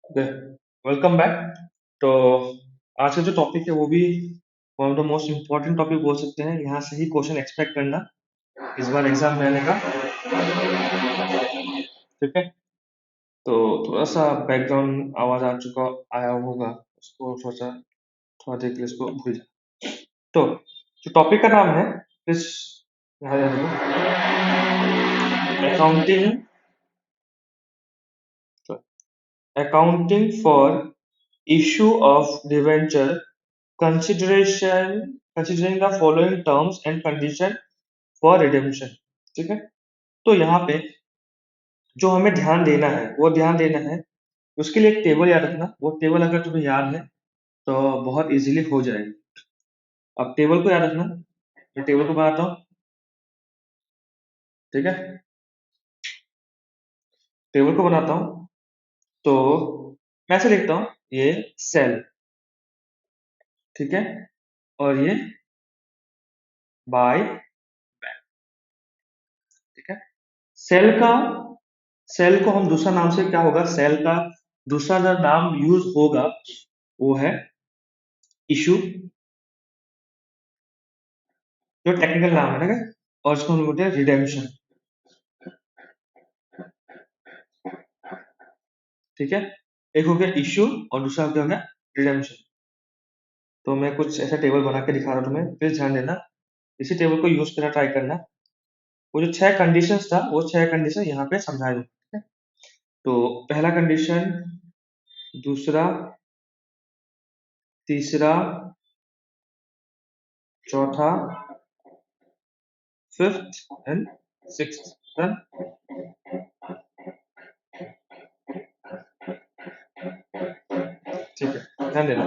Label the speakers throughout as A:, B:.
A: Welcome back. तो आज का जो टॉपिक है वो भी one of the most important topic बोल सकते हैं। यहाँ से ही क्वेश्चन एक्सपेक्ट करना इस बार एग्जाम में आने का। ठीक है। तो थोड़ा सा बैकग्राउंड आवाज आ चुका आया होगा, उसको सोचा थोड़ा देर के लिए इसको भूल जाए। तो जो टॉपिक का नाम है इस accounting accounting for issue of debenture considering the following terms and condition for redemption। ठीक है। तो यहाँ पे जो हमें ध्यान देना है वो ध्यान देना है। उसके लिए एक टेबल याद रखना। वो टेबल अगर तुम्हें याद है तो बहुत इजीली हो जाएगी। अब टेबल को याद रखना। मैं टेबल को बनाता हूँ। ठीक है। टेबल को बनाता हूँ तो मैं ऐसे लिखता हूँ, ये सेल। ठीक है। और ये बाय। ठीक है। सेल का सेल को हम दूसरा नाम से क्या होगा, सेल का दूसरा जो नाम यूज होगा वो है इशू, जो टेक्निकल नाम है। ठीक है। और इसको हम बोलते हैं रिडेम्पशन। ठीक है। एक हो गया इशू और दूसरा क्या हो गया रिडेम्पशन। तो मैं कुछ ऐसा टेबल बना के दिखा रहा हूँ तुम्हें, प्लीज ध्यान देना। इसी टेबल को यूज करना ट्राई करना। वो जो 6 कंडीशंस था वो 6 कंडीशन यहाँ पे समझाए। ठीक है। तो पहला कंडीशन, दूसरा, तीसरा, चौथा, फिफ्थ एंड सिक्स्थ। ठीक है, ध्यान देना।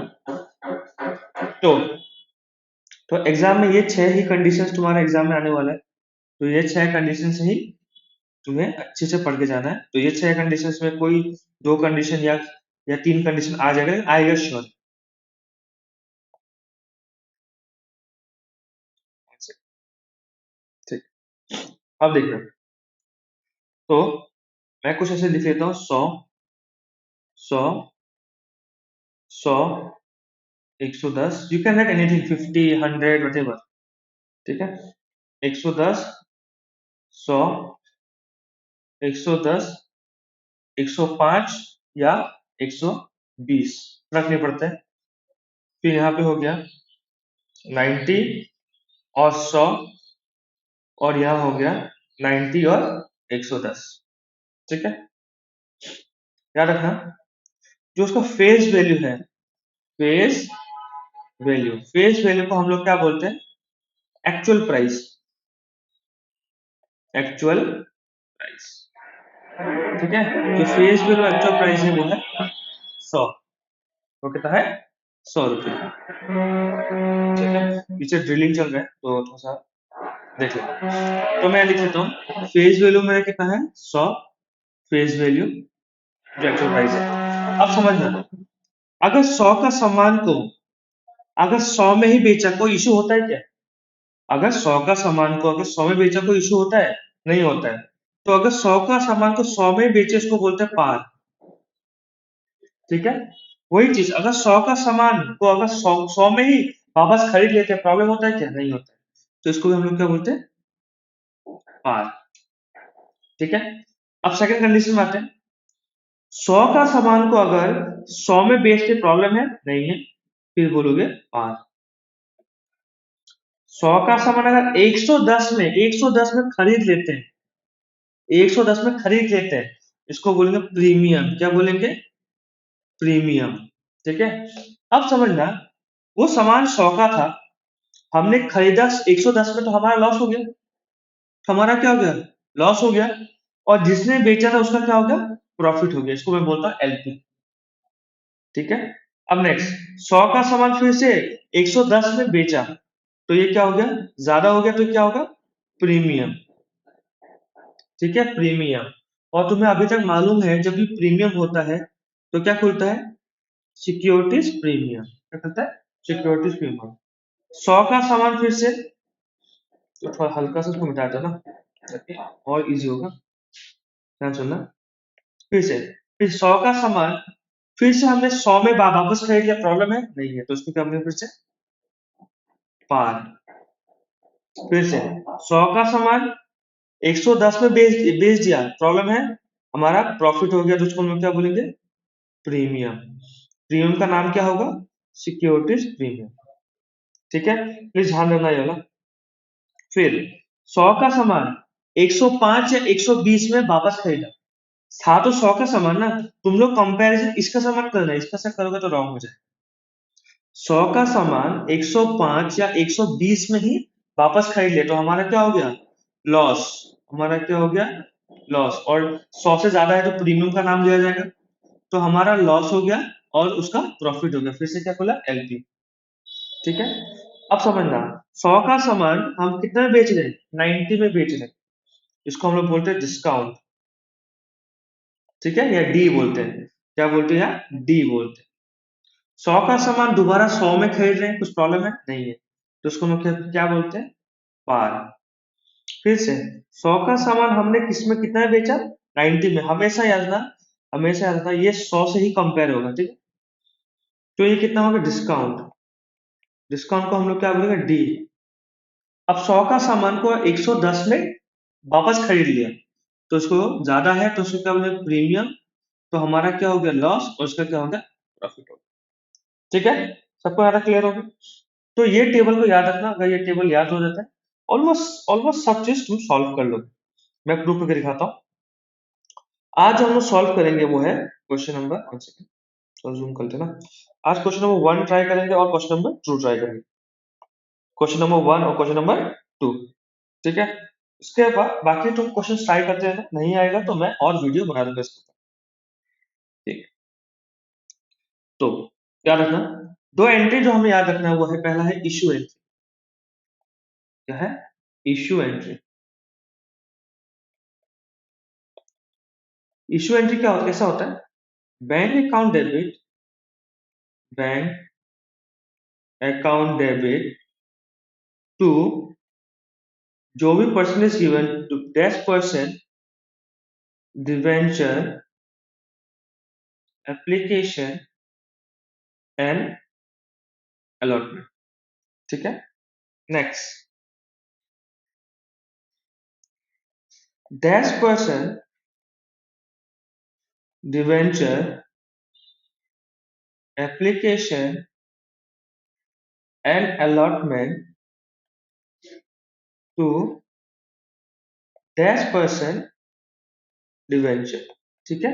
A: तो एग्जाम में ये 6 ही कंडीशंस तुम्हारे एग्जाम में आने वाला है। तो ये 6 कंडीशन ही तुम्हें अच्छे से पढ़ के जाना है। तो ये 6 कंडीशंस में कोई 2 कंडीशन या 3 कंडीशन आ जाएगा, आएगा श्योर। ठीक। अब देखना। तो मैं कुछ ऐसे लिख लेता हूँ, 100, 100, 110। You can write anything, 50, 100, whatever. ठीक है। 110, 100, 110, 105 या 120 रखने पड़ते हैं। फिर यहाँ पे हो गया 90 और 100, और यहाँ हो गया 90 और 110। ठीक है। याद रखना, जो उसका फेस वैल्यू है, फेस फेस वैल्यू को हम लोग क्या बोलते हैं, एक्चुअल प्राइस। Actual price. ठीक है। जो फेस वैल्यू एक्चुअल प्राइस है वो है 100। वो कितना है, 100 रुपये। ठीक है। पीछे ड्रिलिंग चल रहा है तो थोड़ा सा देख लेना। तो मैं लिख लेता हूँ, फेस वैल्यू मेरा कितना है, 100। फेस वैल्यू जो एक्चुअल प्राइस है। अब समझना, अगर 100 का सामान को अगर 100 में ही बेचा, कोई इशू होता है क्या? अगर 100 का सामान को अगर 100 में बेचा, कोई इशू होता है? नहीं होता है। तो अगर 100 का सामान को 100 में ही बेचे, इसको बोलते हैं पार। ठीक है। वही चीज अगर 100 का सामान को अगर 100 में ही वापस खरीद लेते हैं, प्रॉब्लम होता है क्या? नहीं होता है। तो इसको भी हम लोग क्या बोलते हैं, पार। ठीक है। अब सेकंड कंडीशन में आते हैं। 100 का सामान को अगर 100 में बेचते, प्रॉब्लम है? नहीं है। फिर बोलोगे पार। 100 का सामान अगर 110 में खरीद लेते हैं, 110 में खरीद लेते हैं, इसको बोलेंगे प्रीमियम। क्या बोलेंगे? प्रीमियम। ठीक है। अब समझना, वो सामान 100 का था, हमने खरीदा 110 में, तो हमारा लॉस हो गया। हमारा क्या हो गया, लॉस हो गया। और जिसने बेचा था उसका क्या हो गया, प्रॉफिट हो गया। इसको मैं बोलता हूँ एलपी। ठीक है। अब नेक्स्ट, 100 का सामान फिर से 110 में बेचा, तो ये क्या हो गया, ज्यादा हो गया। तो क्या होगा, प्रीमियम। ठीक है, प्रीमियम। और तुम्हें अभी तक मालूम है, जब भी प्रीमियम होता है तो क्या खुलता है, सिक्योरिटीज प्रीमियम। क्या खुलता है, सिक्योरिटीज प्रीमियम। 100 का सामान फिर से, तो थोड़ा हल्का सा उसको मिटा दो ना, ताकि और इजी होगा। ध्यान सुनना। फिर से, फिर 100 का सामान फिर से हमने 100 में वापस खरीद लिया, प्रॉब्लम है नहीं है, तो उसको क्या बोलेंगे, फिर से पार। फिर से 100 का सामान 110 में बेच दिया, प्रॉब्लम है, हमारा प्रॉफिट हो गया, तो उसको हम लोग क्या बोलेंगे, प्रीमियम। प्रीमियम का नाम क्या होगा, सिक्योरिटीज प्रीमियम। ठीक है, प्लीज ध्यान देना ये वाला। फिर 100 का सामान 105 या 120 में वापस खरीदा, था तो 100 का सामान ना, तुम लोग कंपैरिजन इसका सामान करना, इसका से करोगे तो रॉन्ग हो जाए। 100 का सामान 105 या 120 में ही वापस खरीद ले, तो हमारा क्या हो गया, लॉस। हमारा क्या हो गया, लॉस। और 100 से ज्यादा है तो प्रीमियम का नाम लिया जाएगा, तो हमारा लॉस हो गया और उसका प्रॉफिट हो गया। फिर से क्या खोला, एलपी। ठीक है, अब समझना, 100 का सामान हम कितने में बेच रहे हैं, 90 में बेच रहे हैं, इसको हम लोग बोलते हैं डिस्काउंट। ठीक है, या डी बोलते हैं, क्या बोलते हैं, या डी बोलते हैं। 100 का सामान दोबारा 100 में खरीद रहे हैं, कुछ प्रॉब्लम है नहीं है, तो उसको हम लोग क्या बोलते हैं, पार। फिर से 100 का सामान हमने किसमें कितना में बेचा, 90 में। हमेशा याद रखना, हमेशा याद रखना, ये 100 से ही कंपेयर होगा, ठीक है, तो ये कितना होगा, डिस्काउंट। डिस्काउंट को हम लोग क्या बोलेंगे, डी। अब 100 का सामान को 110 में वापस खरीद लिया, तो उसको ज्यादा है तो उसको क्या बोलेंगे, प्रीमियम, तो हमारा क्या हो गया, लॉस, और उसका क्या हो गया, प्रॉफिट हो गया। ठीक है, सबको यहाँ तक क्लियर हो गया। तो ये टेबल को याद रखना, अगर ये टेबल याद हो जाता है, ऑलमोस्ट ऑलमोस्ट सब चीज तुम सॉल्व कर लोगे। मैं प्रूफ करके दिखाता हूँ। आज हम लोग सॉल्व करेंगे वो है क्वेश्चन नंबर, वन सेकेंड तो जूम करते ना। आज क्वेश्चन नंबर 1 ट्राई करेंगे और क्वेश्चन नंबर 2 ट्राई करेंगे। क्वेश्चन नंबर 1 और क्वेश्चन नंबर 2। ठीक है, उसके बाद बाकी तुम क्वेश्चन ट्राई करते रहना, नहीं आएगा तो मैं और वीडियो बना दूंगा इसके ऊपर। ठीक है, तो याद रखना, दो एंट्री जो हमें याद रखना है वो है, पहला है इश्यू एंट्री। क्या है, इश्यू एंट्री। इश्यू एंट्री क्या होता है, कैसा होता है, bank account debit, bank account debit to, जो भी person is given to that person debenture application and allotment. ठीक है, next, that person debenture application and allotment to that person debenture. ठीक है,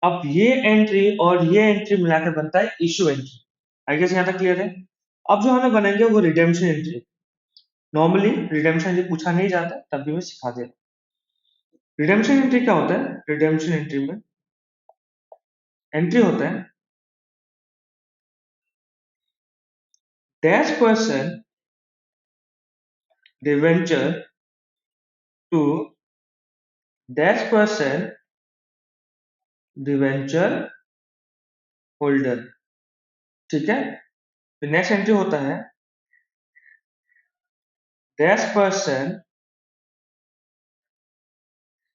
A: अब ये एंट्री और ये एंट्री मिलाकर बनता है इशू एंट्री। आई गेस यहाँ तक क्लियर है। अब जो हमें बनेंगे वो redemption entry. Normally redemption entry पूछा नहीं जाता, तब भी मैं सिखा दे। रिडेम्पशन एंट्री क्या होता है, रिडेम्पशन एंट्री में एंट्री होता है, that person debenture to that person debenture holder. ठीक है, नेक्स्ट एंट्री होता है, that person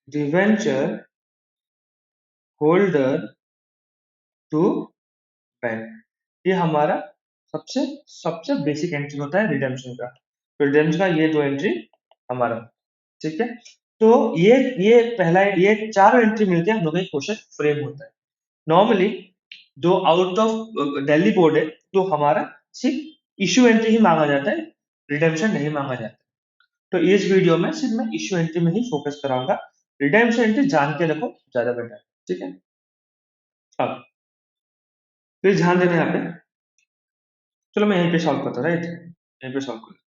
A: debenture holder to bank. ये हमारा सबसे सबसे बेसिक एंट्री होता है रिडेम्पशन का। तो रिडेम्पशन का ये दो एंट्री हमारा, ठीक है। तो ये पहला, ये चार एंट्री मिलके हम लोग का क्वेश्चन फ्रेम होता है। नॉर्मली जो आउट ऑफ दिल्ली बोर्ड है, तो हमारा सिर्फ इश्यू एंट्री ही मांगा जाता है, रिडेम्पशन नहीं मांगा जाता। तो इस वीडियो में सिर्फ मैं इश्यू एंट्री में ही फोकस कराऊंगा, रिडेम्पशन एंट्री जान के रखो, ज्यादा बेटर है। ठीक है, अब प्लीज ध्यान देना यहाँ पे। चलो मैं यहीं पे सॉल्व करता हूँ, राइट, यहीं पे सॉल्व करता हूँ।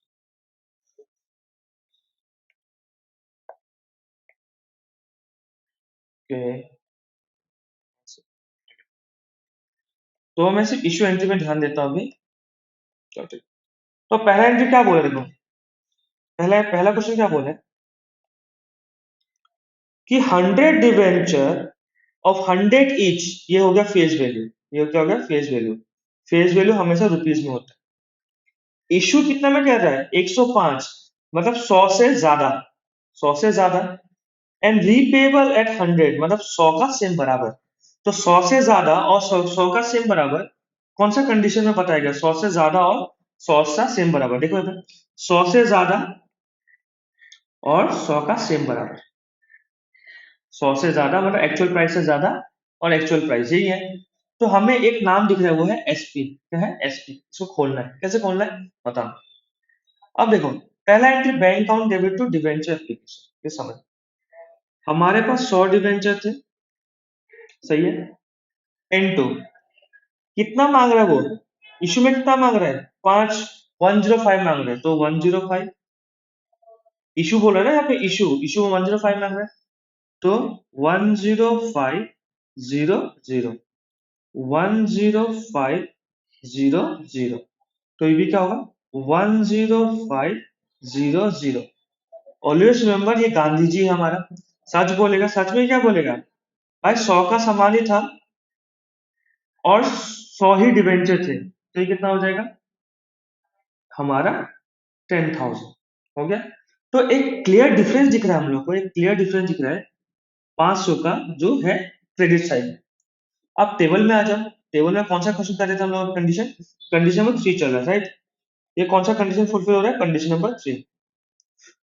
A: तो मैं सिर्फ इश्यू एंट्री में ध्यान देता हूँ अभी। चलो ठीक, तो पहला एंट्री क्या बोले, देखो पहला पहला क्वेश्चन क्या बोले कि 100 डिवेंचर ऑफ 100 ईच, ये हो गया फेस वैल्यू। ये क्या हो गया, फेस वैल्यू। फेस वैल्यू हमेशा रुपीज में होता है। इश्यू कितना में कह रहा है, 105, मतलब 100 से ज्यादा, 100 से ज्यादा। एंड रीपेबल एट 100, मतलब 100 का सेम बराबर। तो 100 से ज्यादा और 100 का सेम बराबर कौन सा कंडीशन में बताया गया? 100 से ज्यादा और 100 का सेम बराबर। देखो यहाँ पे 100 से ज्यादा और 100 का सेम बराबर। 100 से ज्यादा मतलब एक्चुअल प्राइस से ज्यादा और एक्चुअल प्राइस यही है। तो हमें एक नाम दिख रहा है, वो है एसपी। क्या है? एसपी। इसको खोलना है। कैसे खोलना है बताओ। अब देखो, पहला entry bank account debit to debenture application, ये समझ। हमारे पास 100 डिवेंचर थे, सही है। इनटू कितना मांग रहा है वो? इशू में कितना मांग रहा है? 105 मांग रहा है, तो 105 इशू बोल रहा है ना यहाँ पे, इशू इशू 105 मांग रहा है, तो 10500 10500, तो ये भी क्या होगा? 10500। ऑलवेज रिमेम्बर, ये गांधी जी है हमारा। सच बोलेगा, सच में क्या बोलेगा भाई? 100 का सामान ही था और 100 ही डिवेंचर थे, तो ये कितना हो जाएगा हमारा? 10,000 हो गया। तो एक क्लियर डिफरेंस दिख रहा है हम लोग को, एक क्लियर डिफरेंस दिख रहा है 500 का जो है क्रेडिट साइड। अब टेबल में आ जाओ। टेबल में कौन सा क्वेश्चन कर रहे थे हम लोग? कंडीशन कंडीशन नंबर 3 चल रहा है, राइट? ये कौन सा कंडीशन फुलफिल हो रहा है? Condition number 3।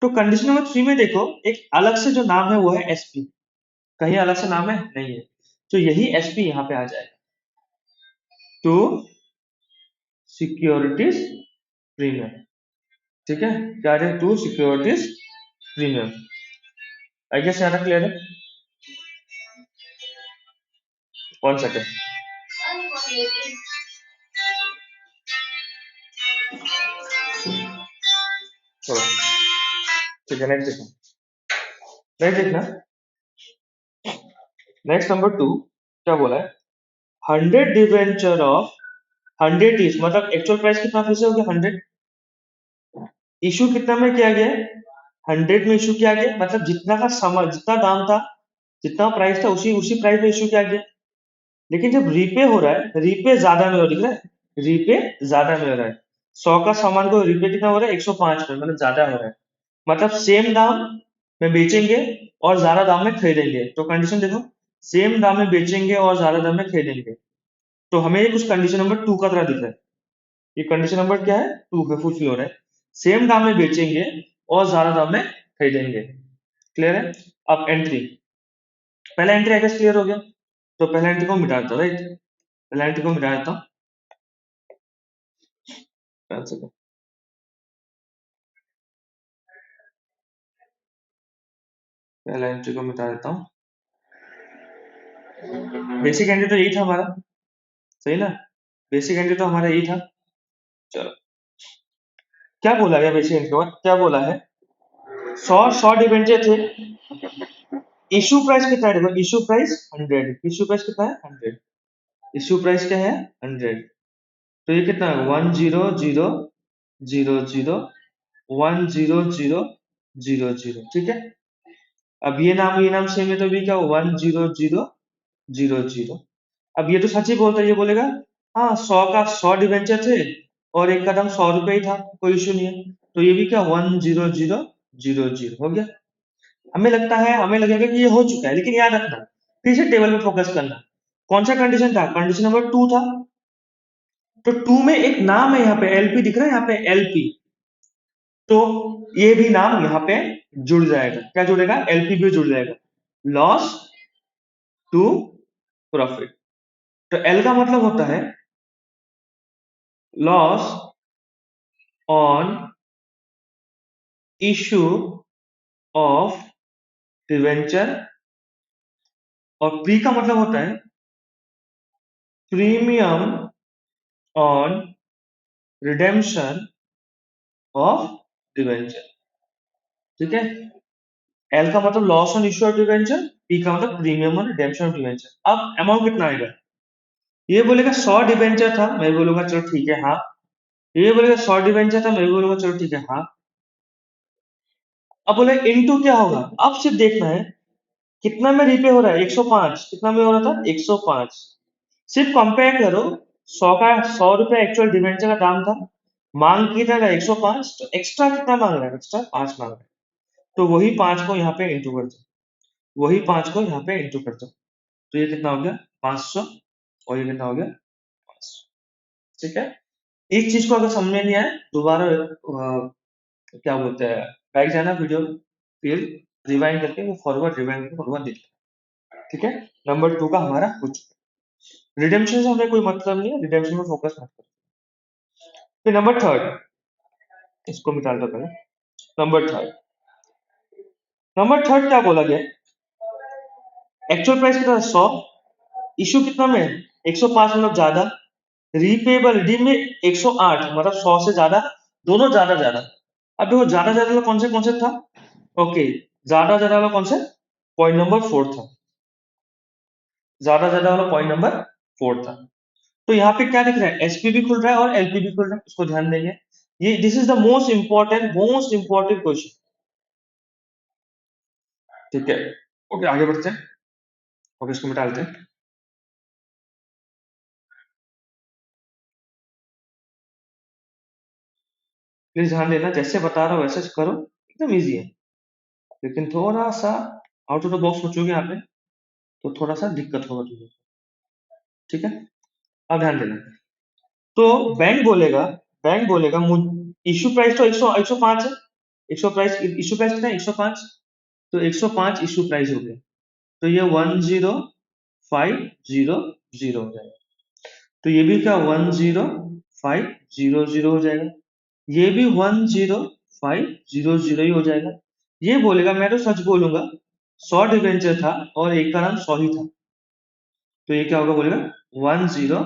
A: तो कंडीशन नंबर 3 में देखो, एक अलग से जो नाम है वो है एसपी। कहीं अलग से नाम है? नहीं है। तो यही एसपी यहाँ पे आ जाएगा, टू सिक्योरिटीज प्रीमियम। ठीक है, क्या है? To securities premium. I guess यहाँ तक क्लियर है। कौन सा? चलो ठीक है, नेक्स्ट देखो। नेक्स्ट देखना, नेक्स्ट नंबर 2 क्या बोला है? 100 डिवेंचर ऑफ 100 इज, मतलब एक्चुअल प्राइस कितना फिर से हो गया? 100। इशू कितना में किया गया? 100 में इशू किया गया, मतलब जितना का समय, जितना दाम था, जितना प्राइस था, उसी उसी प्राइस में इशू किया गया। लेकिन जब रीपे हो रहा है, रीपे ज्यादा में हो रहा है, रीपे ज्यादा में हो रहा है। 100 का सामान को रीपे कितना हो रहा है? 105 में, मतलब ज्यादा हो रहा है। मतलब सेम दाम में बेचेंगे और ज्यादा दाम में खरीदेंगे। तो कंडीशन देखो, सेम दाम में बेचेंगे और ज्यादा दाम में खरीदेंगे। तो हमें ये कुछ कंडीशन नंबर 2 का तरह दिख रहा है। ये कंडीशन नंबर क्या है? 2 है, फुलफिल हो रहा है। सेम दाम में बेचेंगे और ज्यादा दाम में खरीदेंगे। क्लियर है? अब एंट्री, पहला एंट्री आगे क्लियर हो गया, तो पहला एंट्री को मिटा देता हूँ, राइट? पहला एंट्री को मिटा देता हूँ। पहला एंट्री को मिटा देता हूँ। बेसिक एंट्री तो यही था हमारा, सही ना? बेसिक एंट्री तो हमारा यही था। चलो, क्या बोला गया बेसिक एंट्री के बाद? क्या बोला है? 100 डिवेंचर थे। इशू प्राइस कितना है? देखो, इशू प्राइस 100। इशू प्राइस कितना है? 100। इशू प्राइस क्या है? 100। तो ये कितना है? 1000010001000, ठीक है। अब ये नाम सेम है, तो भी क्या? 10000। अब ये तो सच ही बोलता है, ये बोलेगा हाँ 100 का 100 डिवेंचर थे और एक का दाम 100 रुपए ही था, कोई इशू नहीं है। तो ये भी क्या? 10000 हो गया। हमें लगता है, हमें लगेगा कि ये हो चुका है, लेकिन याद रखना, फिर से टेबल पे फोकस करना। कौन सा कंडीशन था? कंडीशन नंबर 2 था। तो 2 में एक नाम है, यहाँ पे एलपी दिख रहा है, यहाँ पे एलपी। तो ये भी नाम यहाँ पे जुड़ जाएगा। क्या जुड़ेगा? एलपी भी जुड़ जाएगा, लॉस टू प्रॉफिट। तो एल का मतलब होता है loss on issue of debenture, और प्री का मतलब होता है premium on redemption of debenture. ठीक है, एल का मतलब loss on issue of debenture, P का मतलब premium on redemption of debenture. अब अमाउंट कितना आएगा? ये बोलेगा 100 डिवेंचर था, मैं बोलूंगा चलो ठीक है हाँ। ये बोलेगा 100 डिवेंचर था, मैं बोलूंगा चलो ठीक है हाँ। अब बोले इनटू क्या होगा? अब सिर्फ देखना है कितना में रीपे हो रहा है? 105। कितना में हो रहा था? 105। सिर्फ कंपेयर करो, 100 का 100 रुपए एक्चुअल डिवेंचर का दाम था, मांग कितना था? 105। तो एक्स्ट्रा कितना मांग रहा है? एक्स्ट्रा 5 मांग रहा है। तो वही 5 को यहाँ पे इंटू कर दो, वही 5 को यहाँ पे इंटू कर दो, तो ये कितना हो गया? 500 और ये कितना हो गया 500। ठीक है, एक चीज को अगर समझ नहीं आए दोबारा क्या बोलते हैं बैक जाना वीडियो, फिर रिवाइंड करके वो फॉरवर्ड रिवाइंड करके फॉरवर्ड देख लेना। ठीक है, नंबर 2 का हमारा कुछ रिडेम्पशन से हमें कोई मतलब नहीं है, रिडेम्पशन में फोकस मत करो। फिर नंबर थर्ड, इसको मिटा दो पहले। नंबर थर्ड क्या बोला गया, एक्चुअल प्राइस कितना 100, इशू कितना में 105 मतलब ज्यादा, रीपेबल रिडीम में 108 मतलब 100 से ज्यादा, दोनों ज्यादा ज्यादा। अब देखो ज्यादा ज्यादा वाला कौन से था, ओके ज्यादा ज्यादा वाला कौन सा, पॉइंट नंबर 4 था, ज्यादा ज्यादा वाला पॉइंट नंबर 4 था। तो यहाँ पे क्या दिख रहा है, एसपी भी खुल रहा है और एलपी भी खुल रहा है, उसको ध्यान देंगे। ये this is the most important question. ठीक है, ओके आगे बढ़ते हैं, ओके इसको मिटा लेते हैं। प्लीज ध्यान देना, जैसे बता रहा हूँ वैसे करो, एकदम इजी है, लेकिन थोड़ा सा आउट ऑफ द बॉक्स सोचोगे यहाँ पे तो थोड़ा सा दिक्कत होगा तुम्हें। ठीक है, अब ध्यान देना। तो बैंक बोलेगा इशू प्राइस तो 105 है, 100 प्राइस इशू प्राइस कितना है 105, तो 105 इशू प्राइस हो गया, तो ये 10500 हो जाएगा, तो ये भी क्या 10500 हो जाएगा, ये भी 10500 ही हो जाएगा। ये बोलेगा मैं तो सच बोलूंगा 100 डिवेंचर था और एक का नाम 100 ही था, तो ये क्या होगा बोलेगा 10000।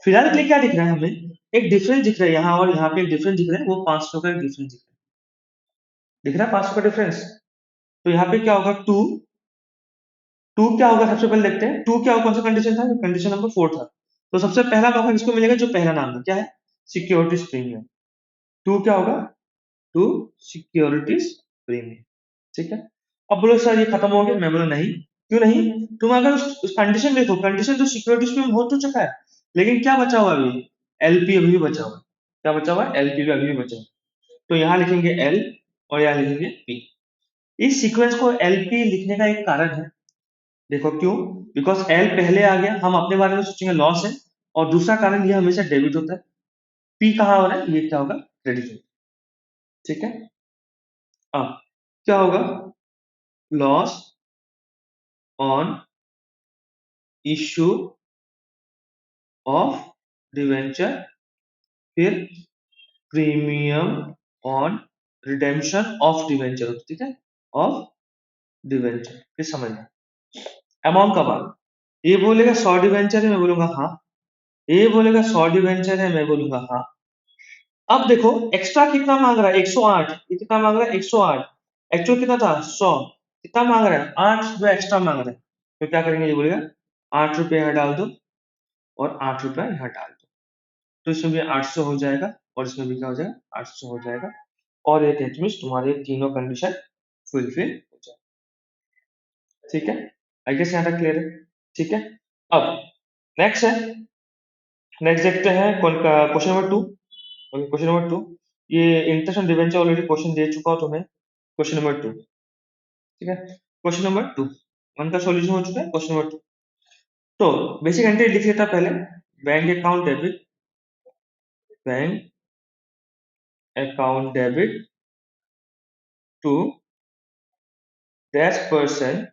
A: फिलहाल के लिए क्या दिख रहा है हमें, एक डिफरेंस दिख रहा है यहाँ और यहाँ पे एक डिफरेंस दिख रहा है, वो 500 का एक डिफरेंस दिख रहा है 500 का डिफरेंस। तो यहाँ पे क्या होगा टू क्या होगा, सबसे पहले देखते हैं टू क्या होगा, कौन सा कंडीशन था, कंडीशन नंबर 4 था। तो सबसे पहला मौका किसको मिलेगा, जो पहला नाम है क्या है, सिक्योरिटीज प्रीमियम। टू क्या होगा, टू सिक्योरिटीज प्रीमियम। ठीक है, अब बोलो सर ये खत्म हो गया, मैं बोला नहीं, क्यों नहीं, तुम अगर उस कंडीशन देखो, कंडीशन तो सिक्योरिटीज प्रीमियम हो तो चुका है, लेकिन क्या बचा हुआ अभी, एलपी अभी भी बचा हुआ है, क्या बचा हुआ है, एलपी भी अभी भी बचा हुआ है। तो यहाँ लिखेंगे एल और यहाँ लिखेंगे पी। इस सीक्वेंस को एलपी लिखने का एक कारण है, देखो क्यों, बिकॉज एल पहले आ गया, हम अपने बारे में सोचेंगे लॉस है, और दूसरा कारण ये हमेशा डेबिट होता है, पी कहाँ हो रहा है, ये क्या होगा क्रेडिट होगा। ठीक है, अब क्या होगा, loss on issue of debenture, फिर premium on redemption of debenture, ठीक है, ऑफ डिवेंचर, फिर समझना अमाउंट कब आएगा, ये बोलेगा 100 डिवेंचर है, मैं बोलूंगा हाँ, ये बोलेगा 100 डिवेंचर है, मैं बोलूंगा हाँ। अब देखो एक्स्ट्रा कितना मांग रहा है 108, ये कितना मांग रहा है 108, एक्चुअल कितना था 100, कितना मांग रहा है 8 रुपए एक्स्ट्रा मांग रहा है, तो क्या करेंगे, ये बोलेगा 8 रुपए यहाँ डाल दो और 8 रुपए यहाँ डाल दो, तो इसमें भी 800 हो जाएगा और इसमें भी क्या हो जाएगा 800 हो जाएगा, और एक एटमीस्ट तुम्हारे तीनों कंडीशन फुलफिल हो जाए। ठीक है, आई गेस यहाँ तक क्लियर है। ठीक है, अब नेक्स्ट है, नेक्स्ट देखते हैं क्वेश्चन नंबर 2। क्वेश्चन नंबर 2, ये interest on debenture already question दे चुका हूं तुम्हें, क्वेश्चन नंबर 2। ठीक है, क्वेश्चन नंबर 2 वन का सॉल्यूशन हो चुका है, क्वेश्चन नंबर 2। तो बेसिक एंट्री लिख लेता पहले, bank account debit, bank account debit to dash person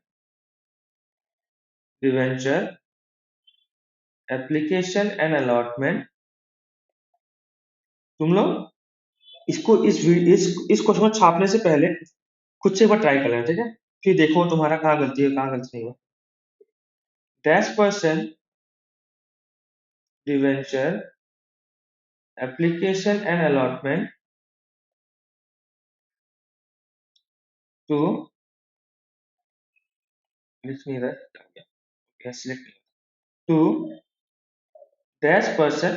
A: debenture application and allotment. तुम लोग इसको इस क्वेश्चन को छापने से पहले खुद से एक बार ट्राई कर लेना, ठीक है, फिर देखो तुम्हारा कहाँ गलती है कहाँ गलती नहीं हुआ। Dash person debenture application and allotment to, लिख नहीं रहा, सिलेक्ट टू डैश पर्सन,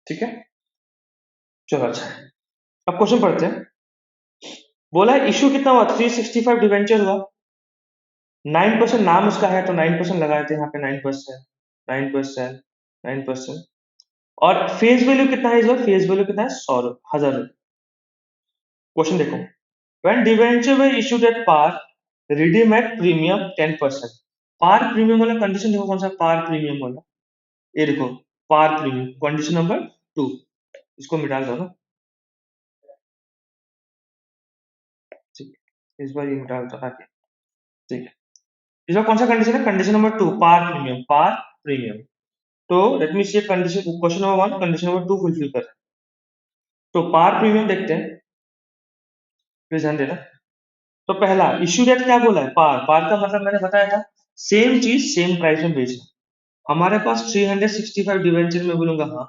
A: ठीक है, चलो अच्छा है। अब क्वेश्चन पढ़ते हैं, बोला है इशू कितना हुआ 365 डिवेंचर हुआ, 9% नाम उसका है तो 9% लगा देते हैं यहाँ पे, 9%, 9%, 9%, और फेस वैल्यू कितना है इस बार, फेस वैल्यू कितना है 100 रुपए। क्वेश्चन देखो, when debenture were issued at par redeem at premium 10%। Par premium वाला कंडीशन देखो कौन सा पार प्रीमियम वाला, ये देखो पार प्रीमियम कंडीशन नंबर 2, इसको मिटा दो ना, ठीक है, इस बार ये मिटा दो ताकि, ठीक है, इसका कौन सा कंडीशन है, condition number 2 par premium, par premium. तो let me see condition, question number 1 condition number 2 fulfil कर, तो पार प्रीमियम देखते हैं, प्लीज ध्यान देना। तो पहला इश्यू डेट क्या बोला है, पार, पार का मतलब मैंने बताया था सेम चीज सेम प्राइस में बेचना। हमारे पास 365 डिवेंचर में बोलूंगा हाँ,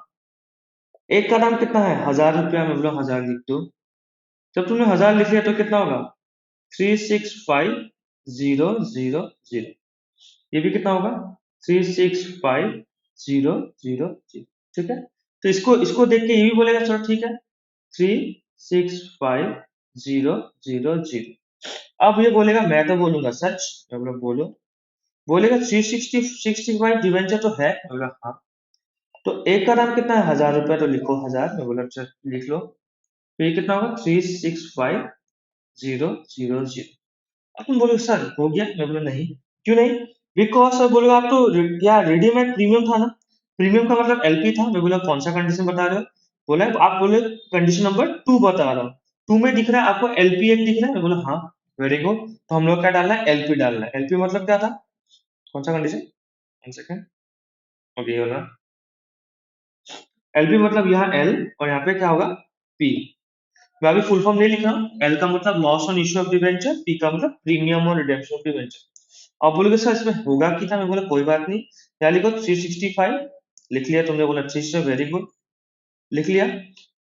A: एक का दाम कितना है 1000 रुपया, में बोला 1000 लिख दो। जब तुमने 1000 लिख लिया तो कितना होगा 365000, ये भी कितना होगा 365000, ठीक है। तो इसको इसको देख के ये भी बोलेगा चलो ठीक है 365000। अब ये बोलेगा मैं तो बोलूंगा सच, मैं बोला बोलो, बोलेगा 365 डिवेंचर तो है, मैं बोला हाँ। तो एक का दाम कितना है 1000 रुपया, तो लिखो 1000, मैं बोला चल लिख लो। तो ये कितना होगा 365000। अब तुम बोलोगे सर हो गया, मैं बोला नहीं, क्यों नहीं, बिकॉज सर बोलेगा आप तो क्या रेडीमेड प्रीमियम था ना, प्रीमियम का मतलब एलपी था, मैं बोला कौन सा कंडीशन बता रहे हो, बोला आप बोले कंडीशन नंबर 2 बता रहा हूँ, 2 में दिख रहा है आपको एलपी एक दिख रहा है, मैं बोला हाँ वेरी गुड, तो हम लोग क्या डालना है एलपी डालना है, एलपी मतलब क्या था, कौन सा कंडीशन, वन सेकेंड, ओके ये वाला, एलपी मतलब यहाँ एल और यहाँ पे क्या होगा पी। मैं अभी फुल फॉर्म नहीं लिख रहा हूँ, एल का मतलब loss on issue of debenture, P का मतलब प्रीमियम और रिडेम्पशन ऑफ डिवेंचर। आप बोलोगे सर इसमें होगा क्या था, मैं बोला कोई बात नहीं, यहाँ लिखो 365, लिख लिया तुमने, बोला 300, वेरी गुड, लिख लिया।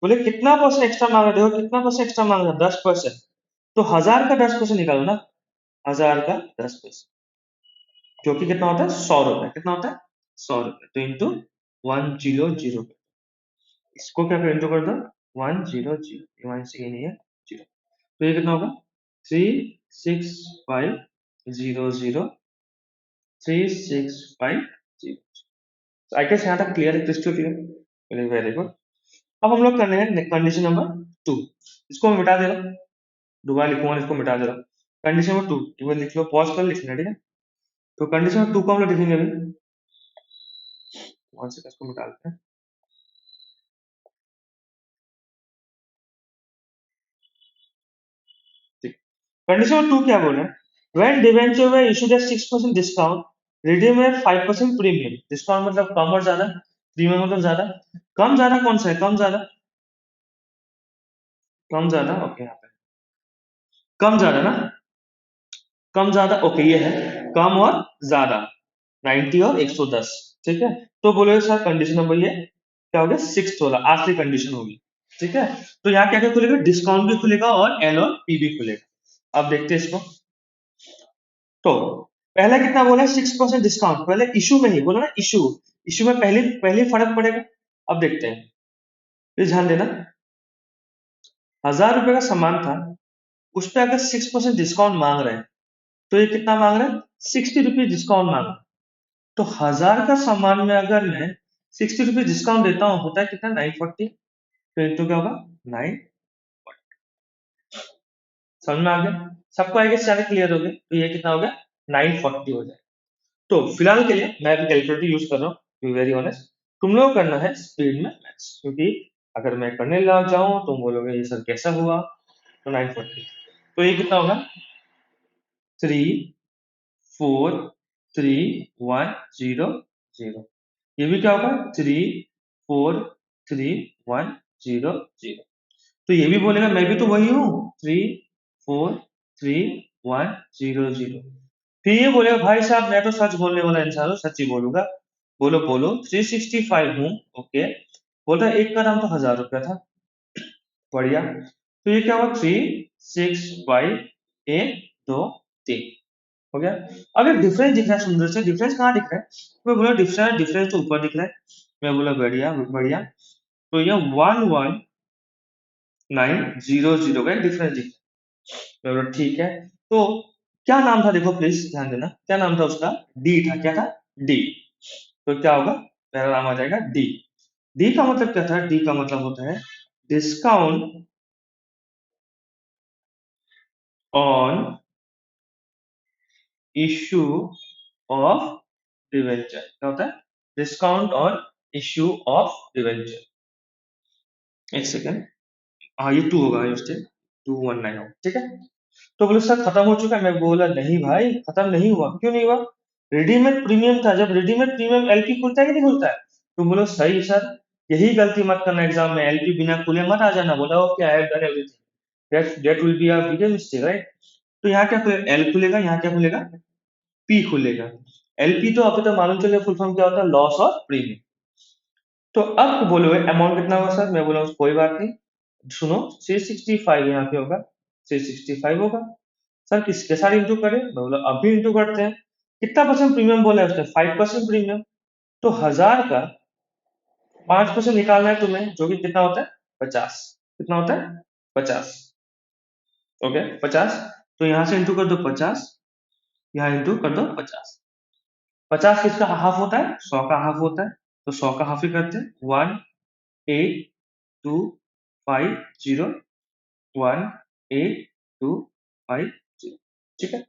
A: बोले कितना परसेंट एक्स्ट्रा मांग रहे हो, कितना परसेंट एक्स्ट्रा मांग रहे हो 10%, तो 1000 का 10% निकालो ना, 1000 का 10%, जो कि कितना होता है 100 रुपए, कितना होता है 100 रुपए, तो इंटू 100, इसको क्या कर इंटू कर दो 100, वन से ये नहीं है जीरो, तो ये कितना होगा 36500365 आई गेस यहाँ तक क्लियर है, क्रिस्टल क्लियर, वेरी गुड। अब हम लोग करने हैं कंडीशन नंबर 2, इसको मैं मिटा दे रहा हूँ, दोबारा लिखूंगा इसको मिटा दे रहा हूँ, कंडीशन नंबर 2 एक बार लिख लो, पॉज कर लिखना, ठीक है। तो कंडीशन नंबर 2 को हम लोग लिखेंगे अभी, वन सेकंड, इसको मिटा देते हैं, ठीक। कंडीशन नंबर 2 क्या बोल रहे हैं, when debenture were issued at 6% discount, redeem at 5% premium, discount मतलब कम और ज्यादा, प्रीमियम मतलब ज्यादा, कम ज्यादा कौन सा है, कम ज्यादा, कम ज्यादा ओके, यहाँ पे कम ज्यादा ना, कम ज्यादा ओके, ये है कम और ज्यादा 90 और 110, ठीक है। तो बोले सर कंडीशन नंबर ये क्या हो गया, सिक्स वाला आखिरी कंडीशन होगी, ठीक है। तो यहाँ क्या क्या खुलेगा, डिस्काउंट भी खुलेगा और एल और पी भी खुलेगा। अब देखते हैं इसको, तो पहला कितना बोला है 6% डिस्काउंट, पहले इशू में ही बोला ना, इशू इशू में पहले पहले फर्क पड़ेगा। अब देखते हैं, प्लीज ध्यान देना, 1000 रुपए का सामान था, उस पर अगर 6% डिस्काउंट मांग रहे हैं, तो ये कितना मांग रहे हैं 60 रुपीज डिस्काउंट मांग रहे हैं। तो 1000 का सामान में अगर मैं 60 रुपीज डिस्काउंट देता हूँ, होता है कितना 940, तो इंटू क्या होगा 9, समझ में आ गया सबको, आएगा सारे क्लियर हो गए, तो ये कितना हो गया 940 हो जाए। तो फिलहाल के लिए मैं अभी कैलकुलेटर यूज कर रहा हूँ, टू वेरी ऑनेस्ट, तुम लोग करना है स्पीड में मैथ्स, क्योंकि अगर मैं करने लग जाऊं तुम बोलोगे ये सर कैसा हुआ, तो 940, तो ये कितना होगा 343100, ये भी क्या होगा 343100, तो ये भी बोलेगा मैं भी तो वही हूँ 343100, फिर ये बोलेगा भाई साहब मैं तो सच बोलने वाला इंसान हूँ, सच ही बोलूंगा, बोलो बोलो 365 हूँ, ओके, बोलता है एक का दाम तो 1000 रुपया था, बढ़िया, तो ये क्या हुआ 365 1 2 3, हो गया। अब एक डिफरेंस दिख रहा है सुंदर से, डिफरेंस कहाँ दिख रहा है, मैं बोला डिफरेंस डिफरेंस तो ऊपर दिख रहा है, मैं बोला बढ़िया बढ़िया, तो ये 11900 का डिफरेंस दिख रहा है, मैं बोला ठीक है। तो क्या नाम था देखो प्लीज ध्यान देना, क्या नाम था उसका, डी था, क्या था डी, तो क्या होगा पहला नाम आ जाएगा डी, डी का मतलब क्या था, डी का मतलब होता है discount on issue of debenture. क्या होता है? Discount on issue of debenture. एक सेकेंड, हाँ ये 2 होगा, मिस्टेक 219 हो, ठीक है। तो बोले सर खत्म हो चुका है। मैं बोला नहीं भाई, खत्म नहीं हुआ। क्यों नहीं हुआ? रेडीमेड प्रीमियम था। जब रेडीमेड प्रीमियम एलपी खुलता है कि नहीं खुलता है? तुम बोलो सही सर, यही गलती मत करना एग्जाम में, एलपी बिना खुले मत आ जाना। बोला okay, I have done everything, that will be a bigger mistake, right? तो यहाँ क्या खुलेगा? एल खुलेगा, यहाँ क्या खुलेगा? पी खुलेगा। एलपी तो आपको तो मालूम चलेगा फुल फॉर्म क्या होता है, लॉस ऑफ प्रीमियम। तो अब बोलोगे अमाउंट कितना होगा सर? मैं बोला कोई बात नहीं, सुनो 365 यहाँ पे होगा, 365 होगा। सर किसके साथ इंटू करें? मैं बोला अभी इंटू करते हैं। कितना परसेंट प्रीमियम बोला है उसने? 5% प्रीमियम। तो 1000 का 5% निकालना है तुम्हें, जो कि कितना होता है? 50। कितना होता है? 50। ओके 50। तो यहाँ से इंटू कर दो 50, यहाँ इंटू कर दो 50। 50 किसका हाफ होता है? 100 का हाफ होता है। तो 100 का हाफ ही करते हैं। 18250, 18250, ठीक है।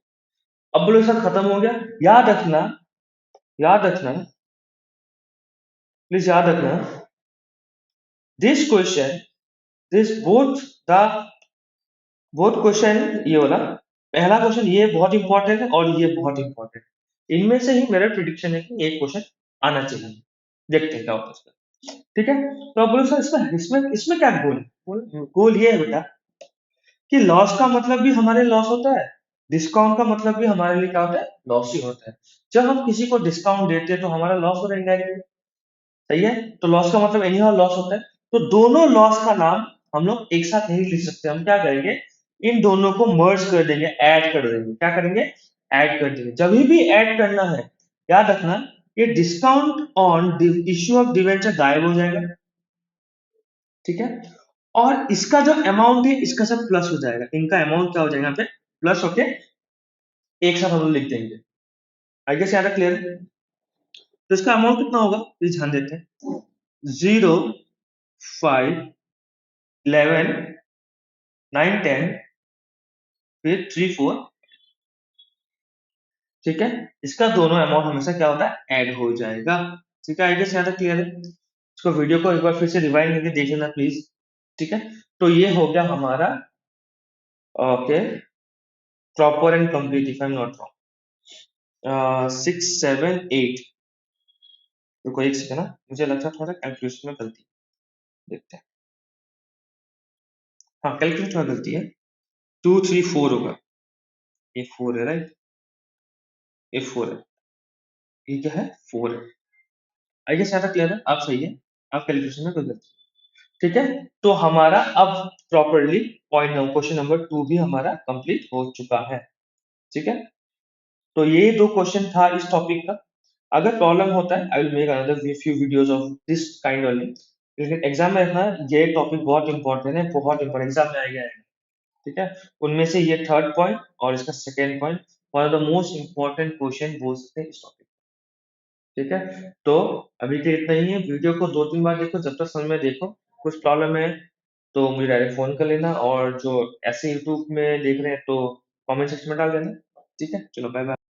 A: अब बोलो सर खत्म हो गया। याद रखना, याद रखना, प्लीज याद रखना, this question, this the both question, ये वाला पहला क्वेश्चन ये बहुत इंपॉर्टेंट है और ये बहुत इंपॉर्टेंट है। इनमें से ही मेरा प्रिडिक्शन है कि एक क्वेश्चन आना चाहिए। देखते हैं क्या होता है इसका, ठीक है। तो अब बोलो सर इसमें इसमें इसमें क्या गोल है? गोल ये है बेटा कि लॉस का मतलब भी हमारे लॉस होता है, डिस्काउंट का मतलब भी हमारे लिए क्या होता है? लॉस ही होता है। जब हम किसी को डिस्काउंट देते हैं तो हमारा लॉस हो रहा है, सही है। तो लॉस का मतलब एनी हाउ लॉस होता है। तो दोनों लॉस का नाम हम लोग एक साथ नहीं लिख सकते। हम क्या करेंगे? इन दोनों को मर्ज कर देंगे, ऐड कर देंगे। क्या करेंगे? ऐड कर देंगे। जब भी ऐड करना है, याद रखना, ये discount on issue of debenture गायब हो जाएगा, ठीक है। और इसका जो अमाउंट है इसका सब प्लस हो जाएगा। इनका अमाउंट क्या हो जाएगा? यहाँ पे प्लस होके एक साथ हम लोग लिख देंगे। आई गेस यहाँ तक क्लियर है। तो इसका अमाउंट कितना होगा प्लीज ध्यान देते हैं। 0, 5, 11, 9, 10, फिर 3, 4, ठीक है। इसका दोनों अमाउंट हमेशा क्या होता है? ऐड हो जाएगा, ठीक है। आई गेस यहाँ तक क्लियर है। इसको वीडियो को एक बार फिर से रिवाइंड करके देख लेना प्लीज, ठीक है। तो ये हो गया हमारा okay, proper and complete, if I am not wrong. 6, 7, 8, रुको एक सेकंड ना, मुझे लगता है थोड़ा कैलकुलेशन में गलती, देखते हैं। हाँ कैलकुलेशन में गलती है। 2, 3, 4 होगा। ये 4 है, राइट? ये 4 है, ये क्या है? 4 है। आई गेस यहाँ तक क्लियर है। आप सही है, आप कैलकुलेशन में कोई गलती, ठीक है। तो हमारा अब प्रॉपरली पॉइंट क्वेश्चन नंबर 2 भी हमारा कंप्लीट हो चुका है, ठीक है। तो ये 2 क्वेश्चन था इस टॉपिक का। अगर प्रॉब्लम होता है I will make another few videos of this kind only. लेकिन एग्जाम में रखना, ये टॉपिक बहुत इंपॉर्टेंट है, बहुत इंपॉर्टेंट, एग्जाम में आएगा, ठीक है। उनमें से ये थर्ड पॉइंट और इसका second point one of the most important question बोल सकते हैं इस टॉपिक, ठीक है। तो अभी के इतना ही है। वीडियो को 2-3 बार देखो, जब तक समझ में देखो। कुछ प्रॉब्लम है तो मुझे डायरेक्ट फोन कर लेना, और जो ऐसे यूट्यूब में देख रहे हैं तो कमेंट सेक्शन में डाल देना, ठीक है। चलो बाय बाय।